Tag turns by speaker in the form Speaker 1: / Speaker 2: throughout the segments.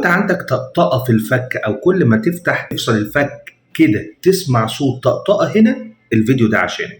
Speaker 1: عندك طقطقه في الفك او كل ما تفتح تفصل الفك كده تسمع صوت طقطقه، هنا الفيديو ده عشانك.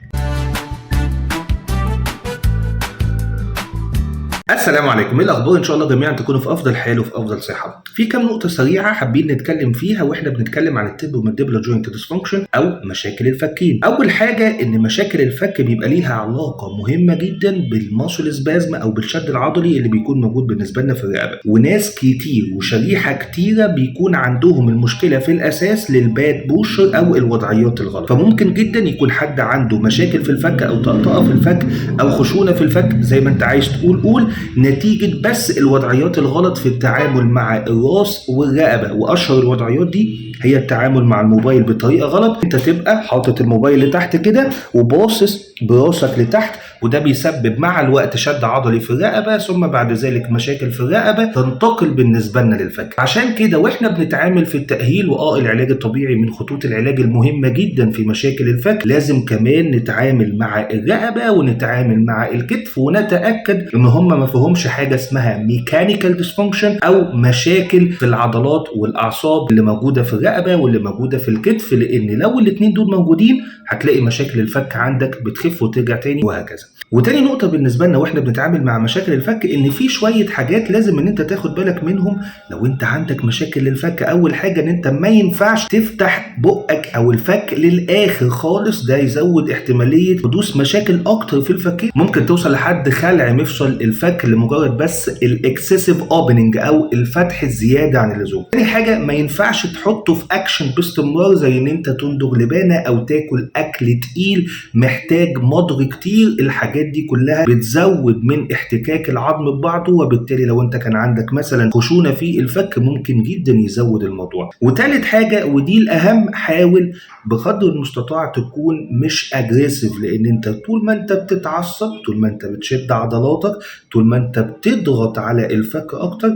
Speaker 1: السلام عليكم، ايه الاخبار؟ ان شاء الله جميعا تكونوا في افضل حال وفي افضل صحه. في كام نقطه سريعه حابين نتكلم فيها واحنا بنتكلم عن التيبرومانديبولار جوينت ديسفانكشن او مشاكل الفكين. اول حاجه ان مشاكل الفك بيبقى ليها علاقه مهمه جدا بالماسل سبازم او بالشد العضلي اللي بيكون موجود بالنسبه لنا في الرقبه، وناس كتير وشريحه كتيره بيكون عندهم المشكله في الاساس للباد بوشر او الوضعيات الغلط. فممكن جدا يكون حد عنده مشاكل في الفك او طقطقه في الفك او خشونه في الفك، زي ما انت عايز تقول نتيجة بس الوضعيات الغلط في التعامل مع الراس والرقبة. وأشهر الوضعيات دي هي التعامل مع الموبايل بطريقة غلط. انت تبقى حاطط الموبايل لتحت كده وباصص براسك لتحت، وده بيسبب مع الوقت شد عضلي في الرقبة، ثم بعد ذلك مشاكل في الرقبة تنتقل بالنسبة لنا للفك. عشان كده واحنا بنتعامل في التأهيل العلاج الطبيعي من خطوط العلاج المهمة جدا في مشاكل الفك، لازم كمان نتعامل مع الرقبة ونتعامل مع الكتف ونتأكد ان هم ما فيهمش حاجة اسمها ميكانيكال ديسفانكشن او مشاكل في العضلات والاعصاب اللي موجودة في الرقبة واللي موجودة في الكتف، لان لو الاتنين دول موجودين هتلاقي مشاكل الفك عندك بتخف وترجع تاني وهكذا. وتاني نقطة بالنسبة لنا واحنا بنتعامل مع مشاكل الفك، ان في شوية حاجات لازم ان انت تاخد بالك منهم لو انت عندك مشاكل للفك. اول حاجة ان انت ما ينفعش تفتح بقك او الفك للاخر خالص، ده يزود احتمالية حدوث مشاكل اكتر في الفكين، ممكن توصل لحد خلع مفصل الفك لمجرد بس الاكسسيف اوبننج او الفتح الزيادة عن اللزوم. تاني حاجة ما ينفعش تحطه في اكشن باستمرار، زي ان انت تندغ لبانة او تاكل اكل تقيل محتاج مضغ كتير. الحاجات دي كلها بتزود من احتكاك العظم ببعضه، وبالتالي لو انت كان عندك مثلا خشونه في الفك ممكن جدا يزود الموضوع. وتالت حاجه ودي الاهم، حاول بقدر المستطاع تكون مش اجريسيف، لان انت طول ما انت بتتعصب، طول ما انت بتشد عضلاتك، طول ما انت بتضغط على الفك اكتر،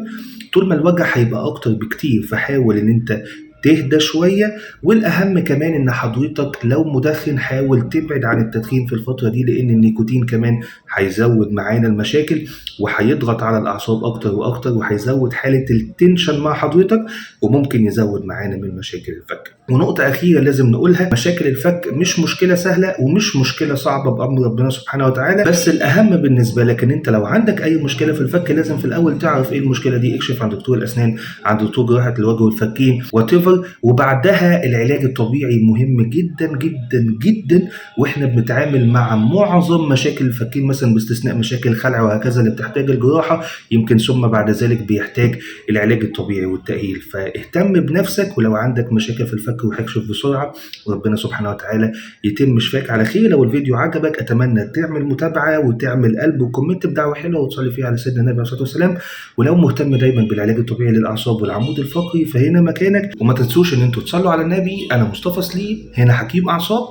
Speaker 1: طول ما الوجع هيبقى اكتر بكتير. فحاول ان انت تهدى شوية. والأهم كمان إن حضرتك لو مدخن حاول تبعد عن التدخين في الفترة دي، لأن النيكوتين كمان هيزود معانا المشاكل وهيضغط على الأعصاب أكتر وأكتر، وهيزود حالة التنشن مع حضرتك، وممكن يزود معانا من مشاكل الفك. ونقطة أخيرة لازم نقولها، مشاكل الفك مش مشكلة سهلة ومش مشكلة صعبة بأمر ربنا سبحانه وتعالى، بس الأهم بالنسبة لك إن أنت لو عندك أي مشكلة في الفك لازم في الأول تعرف إيه المشكلة دي. اكشف عن دكتور الأسنان، عن دكتور جراحة الوجه والفكين whatever، وبعدها العلاج الطبيعي مهم جدا جدا جدا. واحنا بنتعامل مع معظم مشاكل الفكين مثلا باستثناء مشاكل الخلع وهكذا اللي بتحتاج الجراحه يمكن، ثم بعد ذلك بيحتاج العلاج الطبيعي والتأهيل. فاهتم بنفسك، ولو عندك مشاكل في الفك وهكشف بسرعه، وربنا سبحانه وتعالى يتم شفاك على خير. لو الفيديو عجبك اتمنى تعمل متابعه وتعمل قلب وكومنت بدعوه حلوه وتصلي فيها على سيدنا النبي عليه الصلاه والسلام. ولو مهتم دايما بالعلاج الطبيعي للاعصاب والعمود الفقري فهنا مكانك. وما تنسوش ان انتوا تصلوا على النبي. انا مصطفى سليم، هنا حكيم اعصاب.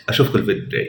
Speaker 1: اشوفكم الفيديو الجاي.